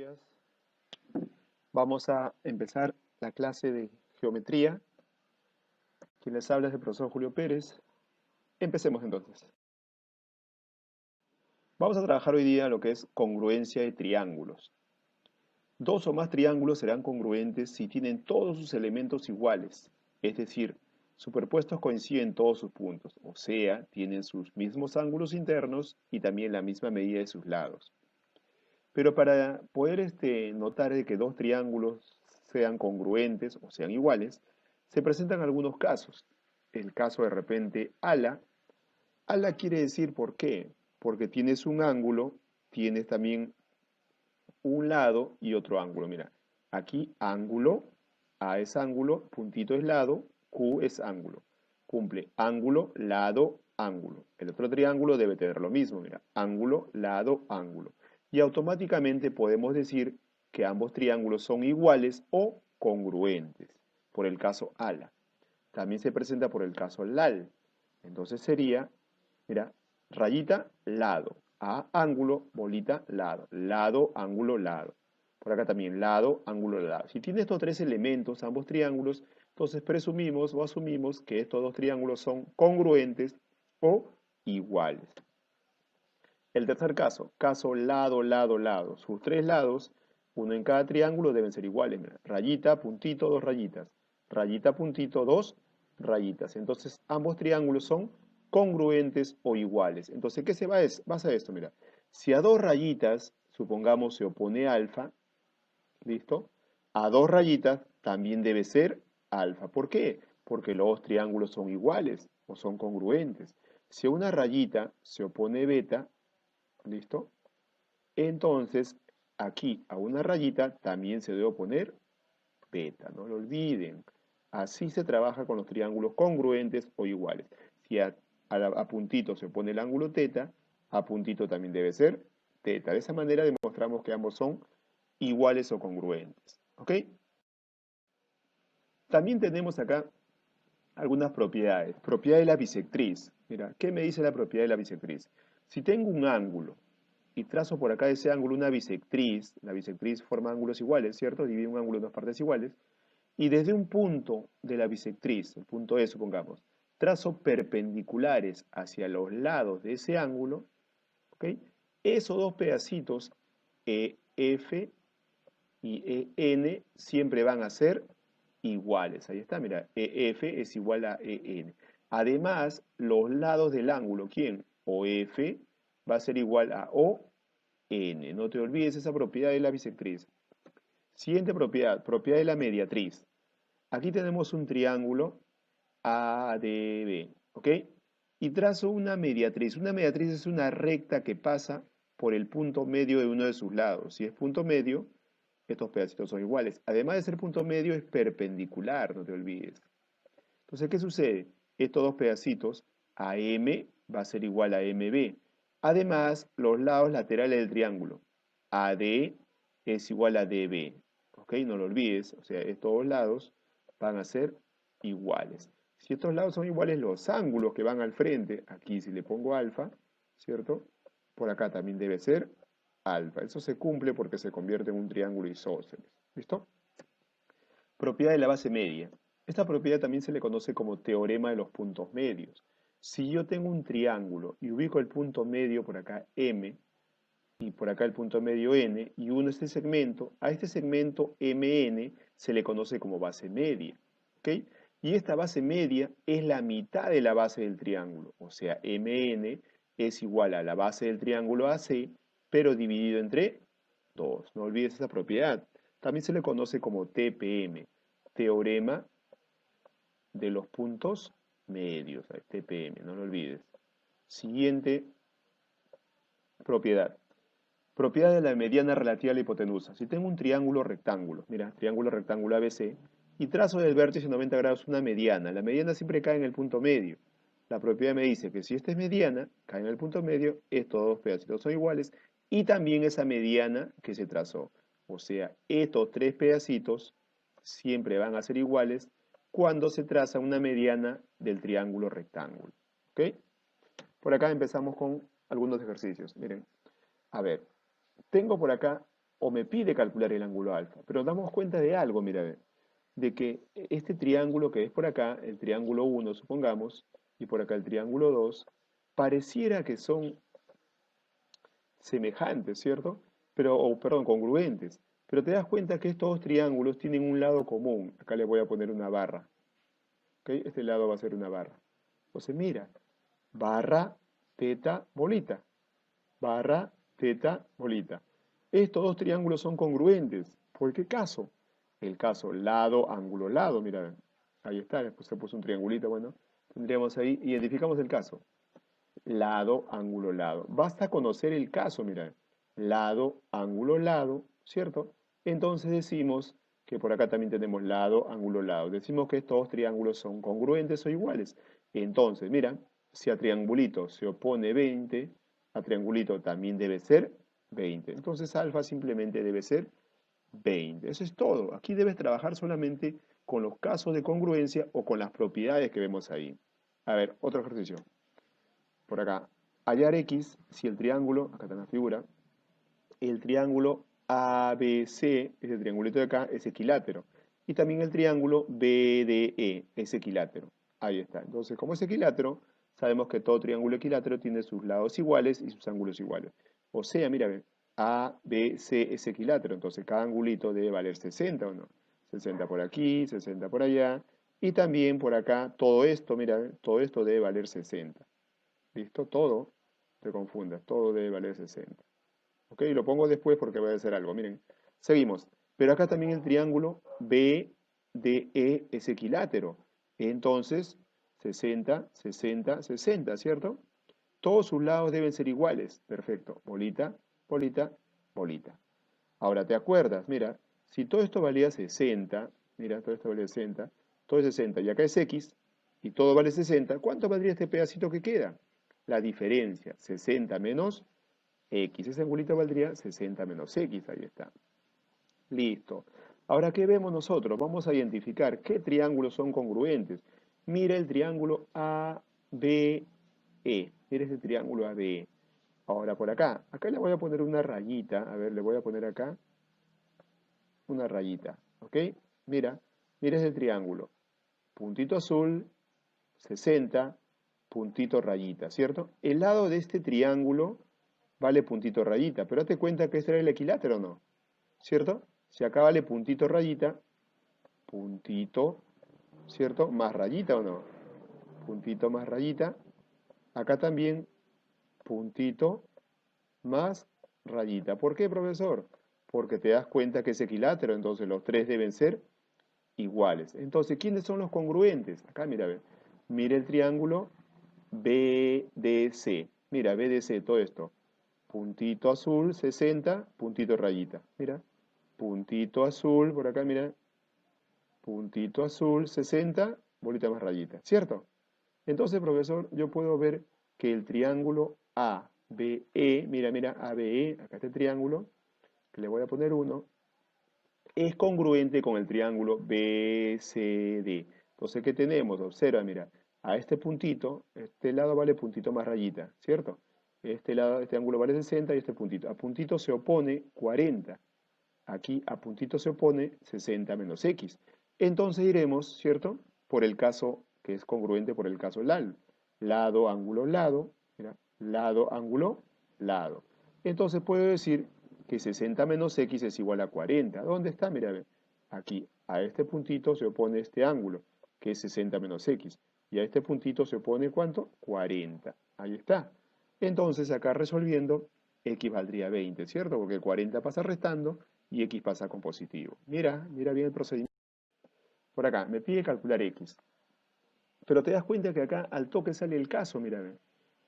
días. Vamos a empezar la clase de geometría. Quien les habla es el profesor Julio Pérez. Empecemos entonces. Vamos a trabajar hoy día lo que es congruencia de triángulos. Dos o más triángulos serán congruentes si tienen todos sus elementos iguales, es decir, superpuestos coinciden todos sus puntos, o sea, tienen sus mismos ángulos internos y también la misma medida de sus lados. Pero para poder notar de que dos triángulos sean congruentes o sean iguales, se presentan algunos casos. El caso de repente ala. Ala quiere decir ¿por qué? Porque tienes un ángulo, tienes también un lado y otro ángulo. Mira, aquí ángulo, A es ángulo, puntito es lado, Q es ángulo. Cumple ángulo, lado, ángulo. El otro triángulo debe tener lo mismo, mira, ángulo, lado, ángulo. Y automáticamente podemos decir que ambos triángulos son iguales o congruentes, por el caso ala. También se presenta por el caso lal. Entonces sería, mira, rayita, lado. A, ángulo, bolita, lado. Lado, ángulo, lado. Por acá también, lado, ángulo, lado. Si tiene estos tres elementos, ambos triángulos, entonces presumimos o asumimos que estos dos triángulos son congruentes o iguales. El tercer caso lado, lado, lado. Sus tres lados, uno en cada triángulo, deben ser iguales. Mira, rayita, puntito, dos rayitas. Rayita, puntito, dos rayitas. Entonces, ambos triángulos son congruentes o iguales. Entonces, ¿qué se basa esto? Mira, si a dos rayitas, supongamos, se opone alfa, ¿listo? A dos rayitas también debe ser alfa. ¿Por qué? Porque los dos triángulos son iguales o son congruentes. Si a una rayita se opone beta, ¿listo? Entonces, aquí a una rayita también se debe poner beta, no lo olviden. Así se trabaja con los triángulos congruentes o iguales. Si a puntito se pone el ángulo teta, a puntito también debe ser teta. De esa manera demostramos que ambos son iguales o congruentes. ¿Ok? También tenemos acá algunas propiedades. Propiedad de la bisectriz. Mira, ¿qué me dice la propiedad de la bisectriz? Si tengo un ángulo y trazo por acá de ese ángulo una bisectriz, la bisectriz forma ángulos iguales, ¿cierto? Divide un ángulo en dos partes iguales, y desde un punto de la bisectriz, el punto E supongamos, trazo perpendiculares hacia los lados de ese ángulo, ¿ok? Esos dos pedacitos, EF y EN, siempre van a ser iguales. Ahí está, mira, EF es igual a EN. Además, los lados del ángulo, ¿quién? OF va a ser igual a ON. No te olvides esa propiedad de la bisectriz. Siguiente propiedad, propiedad de la mediatriz. Aquí tenemos un triángulo ADB, ¿ok? Y trazo una mediatriz. Una mediatriz es una recta que pasa por el punto medio de uno de sus lados. Si es punto medio, estos pedacitos son iguales. Además de ser punto medio, es perpendicular, no te olvides. Entonces, ¿qué sucede? Estos dos pedacitos, AM va a ser igual a MB. Además, los lados laterales del triángulo, AD es igual a DB. ¿Ok? No lo olvides. O sea, estos dos lados van a ser iguales. Si estos lados son iguales, los ángulos que van al frente, aquí si le pongo alfa, ¿cierto? Por acá también debe ser alfa. Eso se cumple porque se convierte en un triángulo isósceles. ¿Listo? Propiedad de la base media. Esta propiedad también se le conoce como teorema de los puntos medios. Si yo tengo un triángulo y ubico el punto medio por acá M y por acá el punto medio N y uno este segmento, a este segmento MN se le conoce como base media. ¿Ok? Y esta base media es la mitad de la base del triángulo, o sea, MN es igual a la base del triángulo AC, pero dividido entre 2. No olvides esa propiedad. También se le conoce como TPM, teorema de los puntos medios, TPM, no lo olvides. Siguiente propiedad. Propiedad de la mediana relativa a la hipotenusa. Si tengo un triángulo rectángulo, mira, triángulo rectángulo ABC, y trazo del vértice 90 grados una mediana, la mediana siempre cae en el punto medio. La propiedad me dice que si esta es mediana, cae en el punto medio, estos dos pedacitos son iguales, y también esa mediana que se trazó. O sea, estos tres pedacitos siempre van a ser iguales cuando se traza una mediana del triángulo rectángulo. ¿Ok? Por acá empezamos con algunos ejercicios. Miren, a ver, tengo por acá o me pide calcular el ángulo alfa. Pero damos cuenta de algo, mira, ve, de que este triángulo que es por acá, el triángulo 1, supongamos, y por acá el triángulo 2, pareciera que son semejantes, ¿cierto? Pero, o, perdón, congruentes. Pero te das cuenta que estos dos triángulos tienen un lado común. Acá le voy a poner una barra. ¿Ok? Este lado va a ser una barra. Entonces, mira, barra, teta, bolita. Barra, teta, bolita. Estos dos triángulos son congruentes. ¿Por qué caso? El caso lado, ángulo, lado. Mira, ahí está. Después se puso un triangulito. Bueno, tendríamos ahí, identificamos el caso. Lado, ángulo, lado. Basta conocer el caso, mira. Lado, ángulo, lado, ¿cierto? Entonces decimos que por acá también tenemos lado, ángulo, lado. Decimos que estos dos triángulos son congruentes o iguales. Entonces, mira, si a triangulito se opone 20, a triangulito también debe ser 20. Entonces alfa simplemente debe ser 20. Eso es todo. Aquí debes trabajar solamente con los casos de congruencia o con las propiedades que vemos ahí. A ver, otro ejercicio. Por acá, hallar X si el triángulo, acá está en la figura, el triángulo ABC, ese triangulito de acá, es equilátero. Y también el triángulo BDE es equilátero. Ahí está. Entonces, como es equilátero, sabemos que todo triángulo equilátero tiene sus lados iguales y sus ángulos iguales. O sea, mira, ve, ABC es equilátero, entonces cada angulito debe valer 60 o no. 60 por aquí, 60 por allá. Y también por acá, todo esto, mira, todo esto debe valer 60. ¿Listo? Todo, te confundas, todo debe valer 60. ¿Ok? Lo pongo después porque voy a hacer algo. Miren, seguimos. Pero acá también el triángulo BDE es equilátero. Entonces, 60, 60, 60, ¿cierto? Todos sus lados deben ser iguales. Perfecto. Bolita, bolita, bolita. Ahora, ¿te acuerdas? Mira, si todo esto valía 60, mira, todo esto valía 60, todo es 60, y acá es X, y todo vale 60, ¿cuánto valdría este pedacito que queda? La diferencia, 60 menos X. Ese angulito valdría 60 menos X, ahí está. Listo. Ahora, ¿qué vemos nosotros? Vamos a identificar qué triángulos son congruentes. Mira el triángulo ABE. Mira ese triángulo ABE. Ahora, por acá le voy a poner una rayita. A ver, le voy a poner acá una rayita, ¿ok? Mira, mira ese triángulo. Puntito azul, 60, puntito rayita, ¿cierto? El lado de este triángulo vale puntito rayita, pero date cuenta que este era el equilátero, ¿no? ¿Cierto? Si acá vale puntito rayita, puntito, ¿cierto? Más rayita o no. Puntito más rayita. Acá también puntito más rayita. ¿Por qué, profesor? Porque te das cuenta que es equilátero, entonces los tres deben ser iguales. Entonces, ¿quiénes son los congruentes? Acá, mira, ve. Mira el triángulo BDC. Mira, BDC, todo esto. Puntito azul, 60, puntito rayita. Mira, puntito azul, por acá, mira. Puntito azul, 60, bolita más rayita. ¿Cierto? Entonces, profesor, yo puedo ver que el triángulo ABE, mira, mira, ABE, acá está el triángulo, que le voy a poner uno, es congruente con el triángulo BCD. Entonces, ¿qué tenemos? Observa, mira, a este puntito, este lado vale puntito más rayita, ¿cierto? Este lado, este ángulo vale 60 y este puntito. A puntito se opone 40. Aquí a puntito se opone 60 menos X. Entonces iremos, ¿cierto? Por el caso que es congruente por el caso LAL. Lado, ángulo, lado. Mira, lado, ángulo, lado. Entonces puedo decir que 60 menos X es igual a 40. ¿Dónde está? Mira, ve. Aquí, a este puntito se opone este ángulo, que es 60 menos X. Y a este puntito se opone ¿cuánto? 40. Ahí está. Entonces acá resolviendo, X valdría 20, ¿cierto? Porque 40 pasa restando y X pasa con positivo. Mira, mira bien el procedimiento. Por acá, me pide calcular X. Pero te das cuenta que acá al toque sale el caso, mira, ve.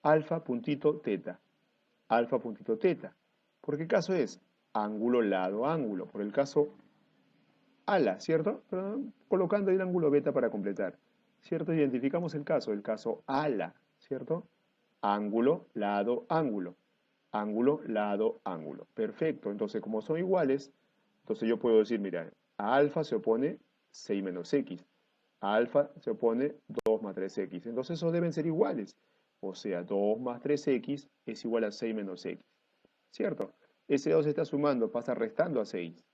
Alfa puntito teta. Alfa puntito teta. ¿Por qué caso es? Ángulo, lado, ángulo. Por el caso ala, ¿cierto? Pero colocando ahí el ángulo beta para completar. ¿Cierto? Identificamos el caso ala, ¿cierto? Ángulo, lado, ángulo. Ángulo, lado, ángulo. Perfecto. Entonces, como son iguales, entonces yo puedo decir, mira, a alfa se opone 6 menos x. A alfa se opone 2 más 3x. Entonces esos deben ser iguales. O sea, 2 más 3x es igual a 6 menos x. ¿Cierto? ese 2 está sumando, pasa restando a 6.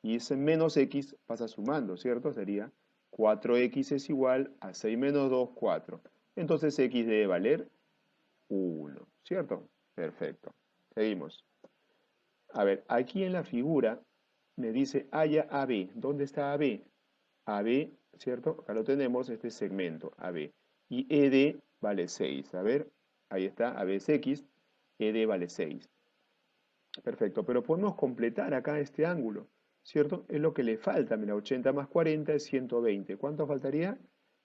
Y ese menos x pasa sumando, ¿cierto? Sería 4x es igual a 6 menos 2, 4. Entonces x debe valer 1, ¿cierto? Perfecto. Seguimos. A ver, aquí en la figura me dice haya AB. ¿Dónde está AB? AB, ¿cierto? Acá lo tenemos, este segmento, AB. Y ED vale 6. A ver, ahí está, AB es X, ED vale 6. Perfecto, pero podemos completar acá este ángulo, ¿cierto? Es lo que le falta, mira, 80 más 40 es 120. ¿Cuánto faltaría?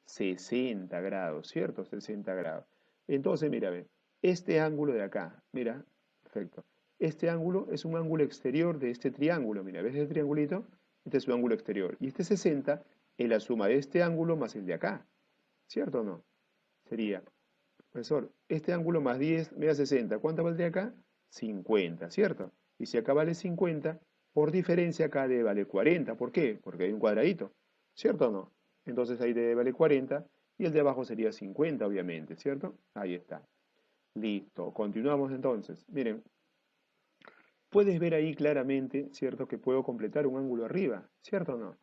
60 grados, ¿cierto? 60 grados. Entonces, mira, ve, este ángulo de acá, mira, perfecto. Este ángulo es un ángulo exterior de este triángulo, mira, ¿ves el triangulito? Este es su ángulo exterior. Y este 60 es la suma de este ángulo más el de acá, ¿cierto o no? Sería, profesor, este ángulo más 10 me da 60. ¿Cuánto valdría acá? 50, ¿cierto? Y si acá vale 50, por diferencia acá debe valer 40. ¿Por qué? Porque hay un cuadradito, ¿cierto o no? Entonces ahí debe valer 40 y el de abajo sería 50, obviamente, ¿cierto? Ahí está. Listo. Continuamos entonces. Miren, puedes ver ahí claramente, ¿cierto? Que puedo completar un ángulo arriba, ¿cierto o no?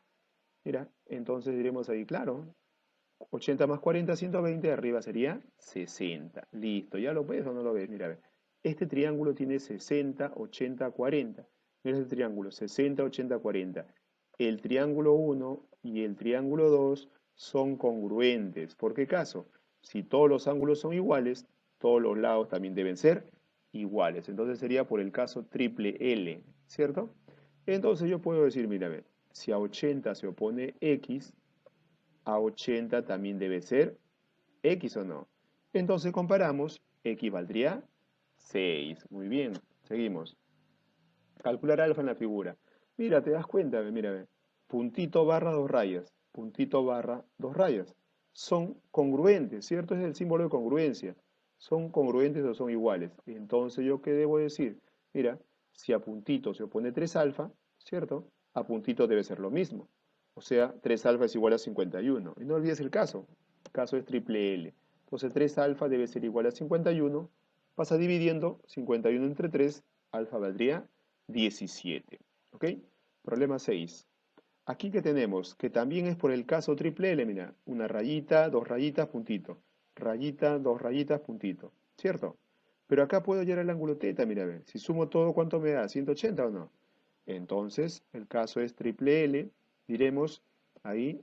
Mira, entonces diremos ahí, claro, 80 más 40, 120, arriba sería 60. Listo, ¿ya lo ves o no lo ves? Mira, a ver. Este triángulo tiene 60, 80, 40. Mira este triángulo, 60, 80, 40. El triángulo 1 y el triángulo 2 son congruentes. ¿Por qué caso? Si todos los ángulos son iguales, todos los lados también deben ser iguales. Entonces sería por el caso triple L, ¿cierto? Entonces yo puedo decir, mira, a ver, si a 80 se opone X, a 80 también debe ser X o no. Entonces comparamos, X valdría 6. Muy bien, seguimos. Calcular alfa en la figura. Mira, te das cuenta, mira, ve. Puntito barra dos rayas, puntito barra dos rayas. Son congruentes, ¿cierto? Es el símbolo de congruencia. ¿Son congruentes o son iguales? Entonces, ¿yo qué debo decir? Mira, si a puntito se opone 3 alfa, ¿cierto? A puntito debe ser lo mismo. O sea, 3 alfa es igual a 51. Y no olvides el caso. El caso es triple L. Entonces, 3 alfa debe ser igual a 51. Pasa dividiendo 51 entre 3, alfa valdría 17. ¿Ok? Problema 6. Aquí que tenemos, que también es por el caso triple L, mira, una rayita, dos rayitas, puntito. Rayita, dos rayitas, puntito. ¿Cierto? Pero acá puedo hallar el ángulo teta, mira, a ver. Si sumo todo, ¿cuánto me da? ¿180 o no? Entonces, el caso es triple L. Diremos ahí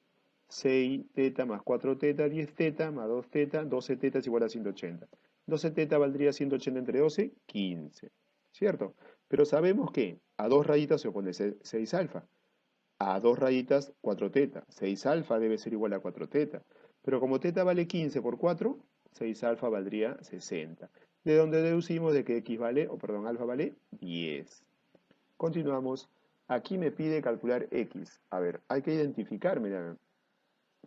6 teta más 4 teta, 10 teta más 2 teta, 12 teta es igual a 180. 12 teta valdría 180 entre 12, 15. ¿Cierto? Pero sabemos que a dos rayitas se opone 6 alfa. A dos rayitas, 4 teta. 6 alfa debe ser igual a 4 teta. Pero como teta vale 15 por 4, 6 alfa valdría 60. De donde deducimos de que x vale, o perdón, alfa vale 10. Continuamos. Aquí me pide calcular x. A ver, hay que identificar, mira.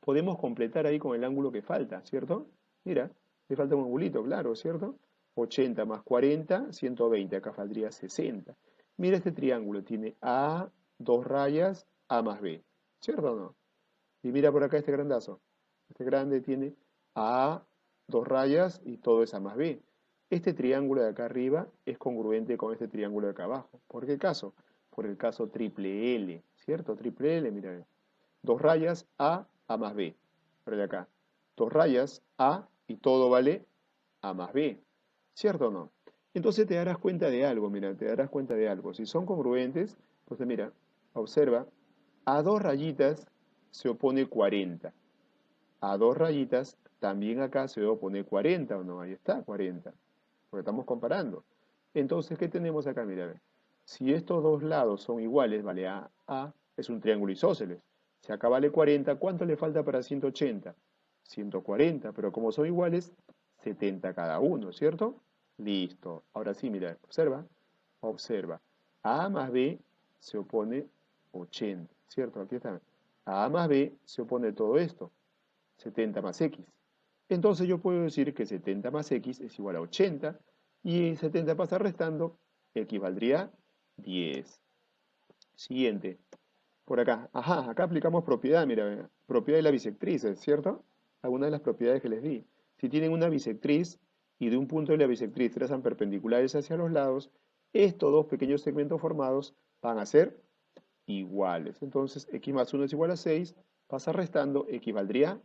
Podemos completar ahí con el ángulo que falta, ¿cierto? Mira, le falta un angulito, claro, ¿cierto? 80 más 40, 120. Acá faltaría 60. Mira este triángulo, tiene A, dos rayas, A más B. ¿Cierto o no? Y mira por acá este grandazo. Este grande tiene A, dos rayas y todo es A más B. Este triángulo de acá arriba es congruente con este triángulo de acá abajo. ¿Por qué caso? Por el caso triple L, ¿cierto? Triple L, mira. Dos rayas, A más B. Por de acá. Dos rayas, A y todo vale A más B. ¿Cierto o no? Entonces te darás cuenta de algo, mira, te darás cuenta de algo. Si son congruentes, entonces mira, observa, a dos rayitas se opone 40. A dos rayitas también acá se opone 40, ¿o no? Ahí está, 40. Porque estamos comparando. Entonces, ¿qué tenemos acá? Mira, a ver. Si estos dos lados son iguales, vale A, es un triángulo isósceles. Si acá vale 40, ¿cuánto le falta para 180? 140, pero como son iguales, 70 cada uno, ¿cierto? Listo. Ahora sí, mira, observa, observa. A más B se opone 80, ¿cierto? Aquí está. A A más B se opone todo esto, 70 más X. Entonces yo puedo decir que 70 más X es igual a 80 y 70 pasa restando, X valdría 10. Siguiente. Por acá. Ajá, acá aplicamos propiedad, mira, propiedad de la bisectriz, ¿cierto? Algunas de las propiedades que les di. Si tienen una bisectriz y de un punto de la bisectriz trazan perpendiculares hacia los lados, estos dos pequeños segmentos formados van a ser iguales. Entonces, x más 1 es igual a 6, pasa restando, x valdría.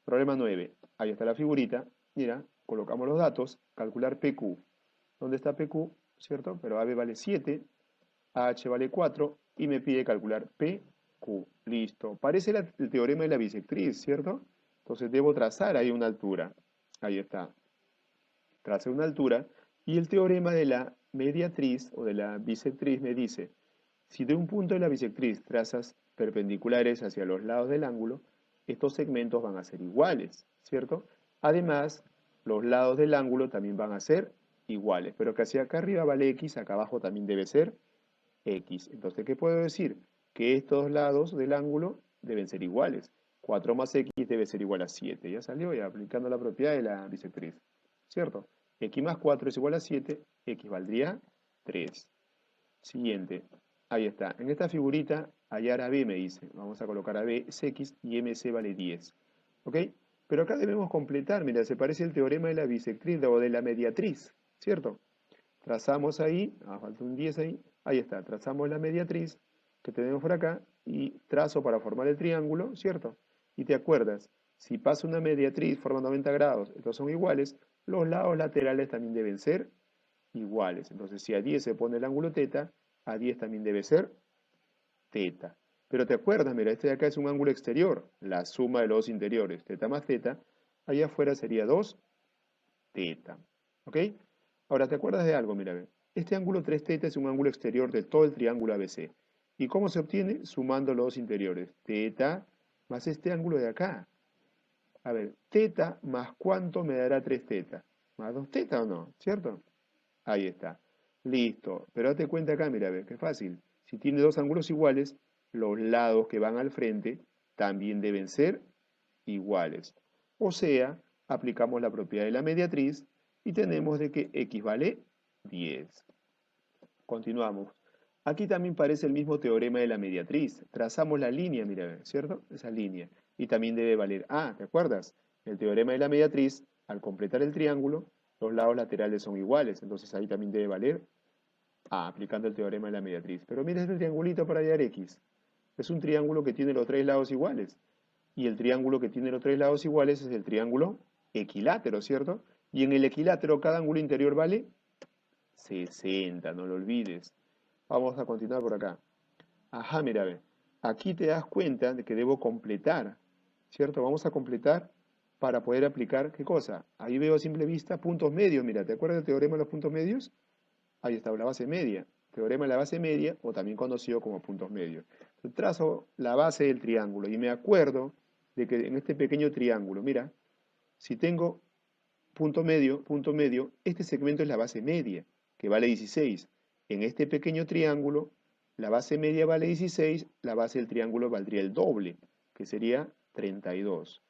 Problema 9. Ahí está la figurita. Mira, colocamos los datos, calcular PQ. ¿Dónde está PQ? ¿Cierto? Pero AB vale 7, AH vale 4 y me pide calcular PQ. Listo. Parece el teorema de la bisectriz, ¿cierto? Entonces debo trazar ahí una altura. Ahí está. Trace una altura y el teorema de la mediatriz o de la bisectriz me dice, si de un punto de la bisectriz trazas perpendiculares hacia los lados del ángulo, estos segmentos van a ser iguales, ¿cierto? Además, los lados del ángulo también van a ser iguales, pero que hacia acá arriba vale x, acá abajo también debe ser x. Entonces, ¿qué puedo decir? Que estos lados del ángulo deben ser iguales. 4 más x debe ser igual a 7. Ya salió, ya aplicando la propiedad de la bisectriz. ¿Cierto? X más 4 es igual a 7, x valdría 3. Siguiente. Ahí está. En esta figurita, hallar a b me dice. Vamos a colocar a b es x y mc vale 10. ¿Ok? Pero acá debemos completar. Mira, se parece el teorema de la bisectriz o de la mediatriz. ¿Cierto? Trazamos ahí, falta un 10 ahí. Ahí está. Trazamos la mediatriz que tenemos por acá y trazo para formar el triángulo. ¿Cierto? Y te acuerdas, si pasa una mediatriz, forma 90 grados, estos son iguales, los lados laterales también deben ser iguales. Entonces, si a 10 se pone el ángulo teta, a 10 también debe ser teta. Pero te acuerdas, mira, este de acá es un ángulo exterior, la suma de los dos interiores, teta más teta, allá afuera sería 2 teta. ¿Ok? Ahora, ¿te acuerdas de algo? Mira, este ángulo 3 teta es un ángulo exterior de todo el triángulo ABC. ¿Y cómo se obtiene? Sumando los dos interiores, teta más este ángulo de acá. A ver, teta más cuánto me dará 3 teta. ¿Más 2 teta o no? ¿Cierto? Ahí está. Listo. Pero date cuenta acá, mira, ve, qué fácil. Si tiene dos ángulos iguales, los lados que van al frente también deben ser iguales. O sea, aplicamos la propiedad de la mediatriz y tenemos de que x vale 10. Continuamos. Aquí también parece el mismo teorema de la mediatriz. Trazamos la línea, mira, ¿cierto? Esa línea. Y también debe valer A, ¿te acuerdas? El teorema de la mediatriz, al completar el triángulo, los lados laterales son iguales. Entonces ahí también debe valer A, aplicando el teorema de la mediatriz. Pero mira este triangulito para hallar X. Es un triángulo que tiene los tres lados iguales. Y el triángulo que tiene los tres lados iguales es el triángulo equilátero, ¿cierto? Y en el equilátero cada ángulo interior vale 60, no lo olvides. Vamos a continuar por acá. Ajá, mira, ve. Aquí te das cuenta de que debo completar, ¿cierto? Vamos a completar para poder aplicar, ¿qué cosa? Ahí veo a simple vista puntos medios, mira, ¿te acuerdas del teorema de los puntos medios? Ahí está, la base media. Teorema de la base media, o también conocido como puntos medios. Entonces, trazo la base del triángulo y me acuerdo de que en este pequeño triángulo, mira, si tengo punto medio, este segmento es la base media, que vale 16. En este pequeño triángulo, la base media vale 16, la base del triángulo valdría el doble, que sería 32.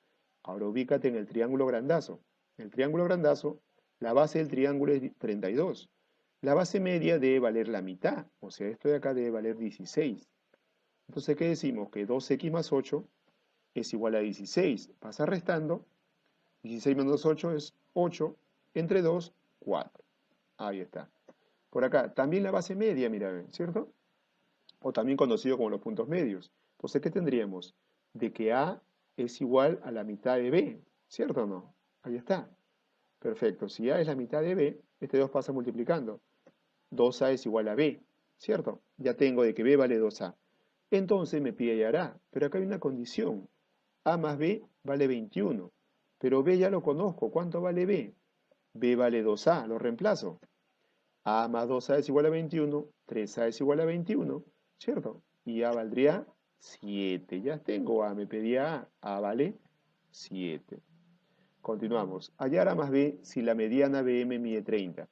Ahora ubícate en el triángulo grandazo. En el triángulo grandazo, la base del triángulo es 32. La base media debe valer la mitad, o sea, esto de acá debe valer 16. Entonces, ¿qué decimos? Que 2x más 8 es igual a 16. Pasa restando, 16 menos 8 es 8, entre 2, 4. Ahí está. Por acá, también la base media, mira, ¿cierto? O también conocido como los puntos medios. Entonces, ¿qué tendríamos? De que A es igual a la mitad de B, ¿cierto o no? Ahí está. Perfecto. Si A es la mitad de B, este 2 pasa multiplicando. 2A es igual a B, ¿cierto? Ya tengo de que B vale 2A. Entonces me pide hallar A, pero acá hay una condición. A más B vale 21. Pero B ya lo conozco. ¿Cuánto vale B? B vale 2A, lo reemplazo. A más 2A es igual a 21, 3A es igual a 21, ¿cierto? Y A valdría 7. Ya tengo A, me pedía A vale 7. Continuamos. Hallar A más B si la mediana BM mide 30.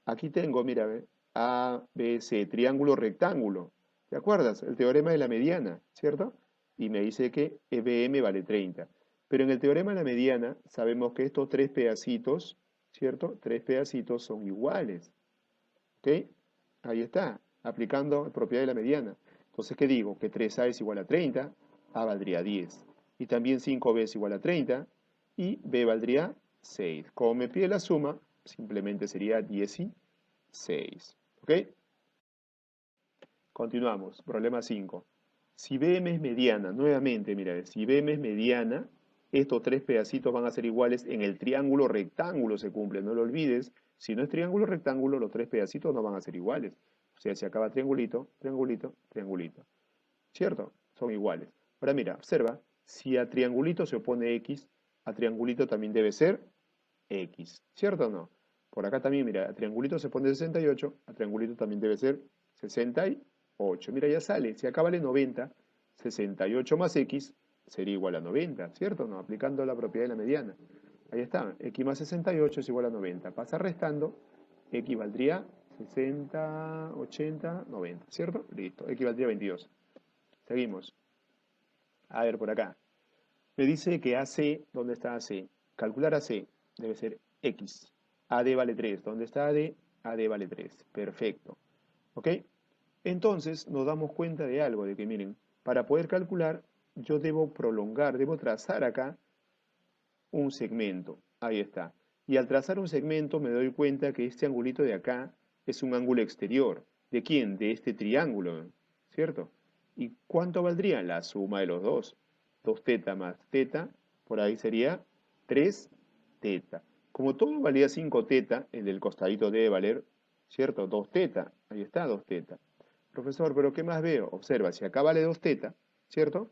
Aquí tengo, mira, A, B, C, triángulo, rectángulo. ¿Te acuerdas? El teorema de la mediana, ¿cierto? Y me dice que BM vale 30. Pero en el teorema de la mediana sabemos que estos tres pedacitos, ¿cierto? Tres pedacitos son iguales. ¿Ok? Ahí está, aplicando la propiedad de la mediana. Entonces, ¿qué digo? Que 3A es igual a 30, A valdría 10. Y también 5B es igual a 30, y B valdría 6. Como me pide la suma, simplemente sería 10 y 6. ¿Ok? Continuamos. Problema 5. Si BM es mediana, nuevamente, mira, si BM es mediana, estos tres pedacitos van a ser iguales en el triángulo rectángulo, se cumple. No lo olvides. Si no es triángulo rectángulo, los tres pedacitos no van a ser iguales. O sea, si acaba triangulito, triangulito, triangulito. ¿Cierto? Son iguales. Ahora mira, observa, si a triangulito se opone X, a triangulito también debe ser X. ¿Cierto o no? Por acá también, mira, a triangulito se pone 68, a triangulito también debe ser 68. Mira, ya sale. Si acá vale 90, 68 más X sería igual a 90, ¿cierto o no? Aplicando la propiedad de la mediana. Ahí está. X más 68 es igual a 90. Pasa restando, X valdría 60, 80, 90, ¿cierto? Listo. X valdría 22. Seguimos. A ver, por acá. Me dice que AC, ¿dónde está AC? Calcular AC debe ser X. AD vale 3. ¿Dónde está AD? AD vale 3. Perfecto. ¿Ok? Entonces nos damos cuenta de algo, de que miren, para poder calcular, yo debo prolongar, debo trazar acá un segmento. Ahí está. Y al trazar un segmento me doy cuenta que este angulito de acá es un ángulo exterior. ¿De quién? De este triángulo, ¿cierto? ¿Y cuánto valdría? La suma de los dos. 2 teta más teta, por ahí sería 3 teta. Como todo valía 5 teta, el del costadito debe valer, ¿cierto? 2 teta. Ahí está, 2 teta. Profesor, ¿pero qué más veo? Observa, si acá vale 2 teta, ¿cierto?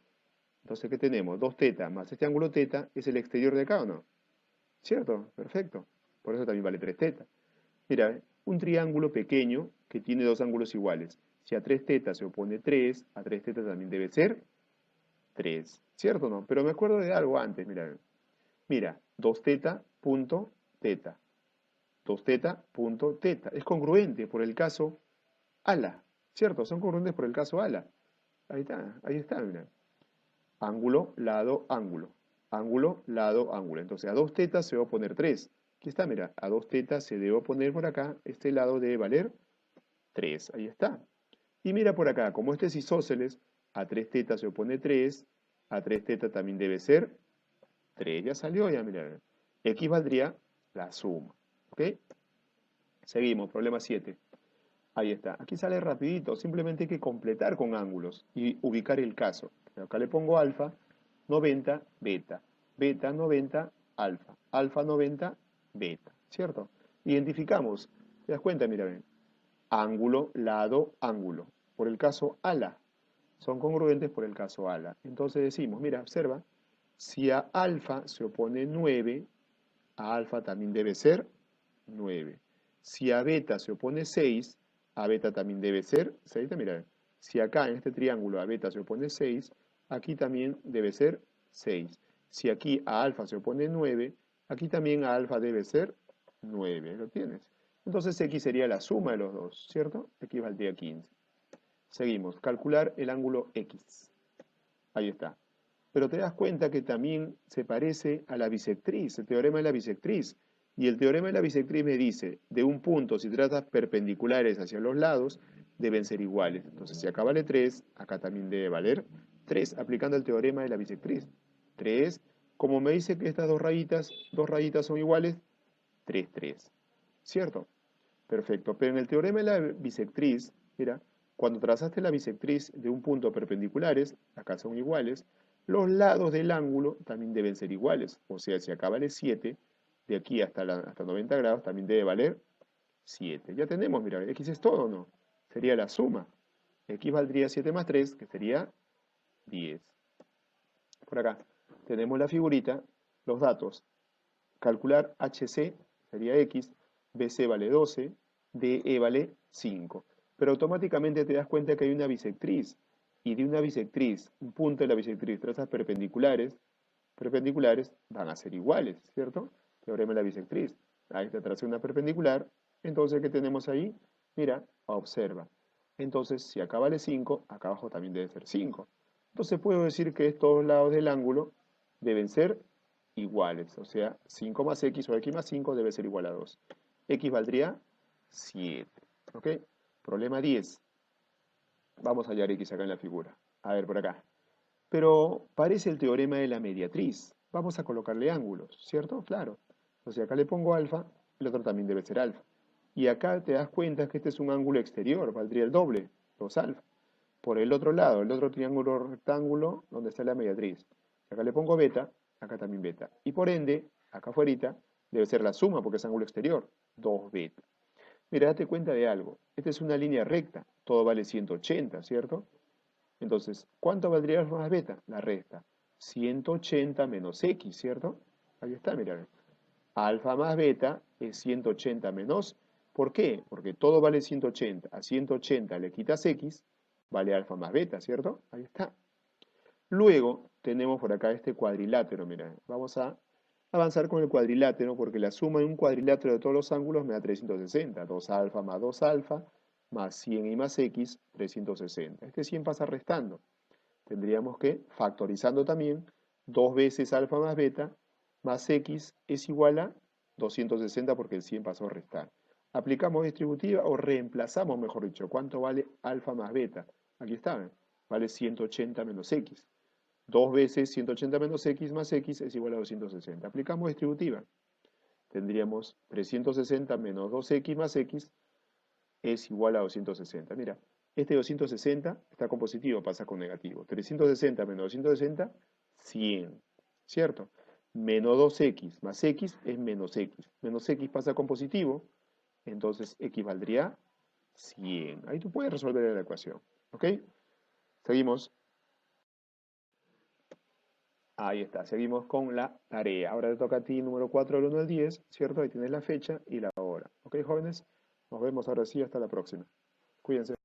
Entonces, ¿qué tenemos? 2 teta más este ángulo teta es el exterior de acá, ¿o no? ¿Cierto? Perfecto. Por eso también vale 3 teta. Mira, un triángulo pequeño que tiene dos ángulos iguales. Si a 3 teta se opone 3, a 3 teta también debe ser 3. ¿Cierto o no? Pero me acuerdo de algo antes, mira. Mira, 2 teta punto teta. 2 teta punto teta. Es congruente por el caso ala. ¿Cierto? Son congruentes por el caso ala. Ahí está, mira. Ángulo, lado, ángulo. Ángulo, lado, ángulo. Entonces a 2 tetas se va a poner 3. Aquí está, mira, a 2 tetas se debe poner por acá, este lado debe valer 3. Ahí está. Y mira por acá, como este es isósceles, a 3 tetas se opone 3, a 3 tetas también debe ser 3. Ya salió, ya mira. X valdría la suma. ¿Ok? Seguimos, problema 7. Ahí está. Aquí sale rapidito. Simplemente hay que completar con ángulos y ubicar el caso. Acá le pongo alfa, 90, beta. Beta 90, alfa. Alfa 90, beta. ¿Cierto? Identificamos. ¿Te das cuenta? Mira, ven. Ángulo, lado, ángulo. Por el caso ala. Son congruentes por el caso ala. Entonces decimos, mira, observa. Si a alfa se opone 9, a alfa también debe ser 9. Si a beta se opone 6, a beta también debe ser 6. Mira, si acá en este triángulo a beta se opone 6, aquí también debe ser 6. Si aquí a alfa se opone 9, aquí también a alfa debe ser 9. ¿Lo tienes? Entonces x sería la suma de los dos, ¿cierto? X valdría 15. Seguimos. Calcular el ángulo x. Ahí está. Pero te das cuenta que también se parece a la bisectriz, el teorema de la bisectriz. Y el teorema de la bisectriz me dice, de un punto, si tratas perpendiculares hacia los lados, deben ser iguales. Entonces, si acá vale 3, acá también debe valer 3, aplicando el teorema de la bisectriz. 3, como me dice que estas dos rayitas son iguales, 3, 3. ¿Cierto? Perfecto. Pero en el teorema de la bisectriz, mira, cuando trazaste la bisectriz de un punto perpendiculares, acá son iguales, los lados del ángulo también deben ser iguales. O sea, si acá vale 7, de aquí hasta 90 grados también debe valer 7. Ya tenemos, mira, x es todo, ¿no? Sería la suma. X valdría 7 más 3, que sería 10. Por acá tenemos la figurita, los datos. Calcular HC sería X, BC vale 12, DE vale 5. Pero automáticamente te das cuenta que hay una bisectriz. Y de una bisectriz, un punto de la bisectriz, trazas perpendiculares van a ser iguales, ¿cierto? Teorema de la bisectriz. Ahí te traza una perpendicular. Entonces, ¿qué tenemos ahí? Mira, observa. Entonces, si acá vale 5, acá abajo también debe ser 5. Entonces puedo decir que estos lados del ángulo deben ser iguales. O sea, 5 más x o x más 5 debe ser igual a 2. X valdría 7. ¿Ok? Problema 10. Vamos a hallar x acá en la figura. A ver, por acá. Pero parece el teorema de la mediatriz. Vamos a colocarle ángulos, ¿cierto? Claro. Entonces acá le pongo alfa, el otro también debe ser alfa. Y acá te das cuenta que este es un ángulo exterior, valdría el doble, 2 alfa. Por el otro lado, el otro triángulo rectángulo, donde está la mediatriz. Acá le pongo beta, acá también beta. Y por ende, acá afuera, debe ser la suma, porque es ángulo exterior, 2 beta. Mira, date cuenta de algo. Esta es una línea recta, todo vale 180, ¿cierto? Entonces, ¿cuánto valdría alfa más beta? La resta. 180 menos x, ¿cierto? Ahí está, mira. Alfa más beta es 180 menos. ¿Por qué? Porque todo vale 180. A 180 le quitas x, vale alfa más beta, ¿cierto? Ahí está. Luego tenemos por acá este cuadrilátero, mira. Vamos a avanzar con el cuadrilátero porque la suma de un cuadrilátero de todos los ángulos me da 360. 2 alfa más 2 alfa más 100 y más x, 360. Este 100 pasa restando. Tendríamos que, factorizando también, 2 veces alfa más beta más x es igual a 260 porque el 100 pasó a restar. Aplicamos distributiva o reemplazamos, mejor dicho, ¿cuánto vale alfa más beta? Aquí está, ¿ven? Vale 180 menos x. 2 veces 180 menos x más x es igual a 260. Aplicamos distributiva. Tendríamos 360 menos 2x más x es igual a 260. Mira, este 260 está con positivo, pasa con negativo. 360 menos 260, 100. ¿Cierto? Menos 2x más x es menos x. Menos x pasa con positivo, entonces x valdría 100. Ahí tú puedes resolver la ecuación. ¿Ok? Seguimos. Ahí está, seguimos con la tarea. Ahora te toca a ti número 4 del 1 al 10, ¿cierto? Ahí tienes la fecha y la hora. ¿Ok, jóvenes? Nos vemos ahora sí, hasta la próxima. Cuídense.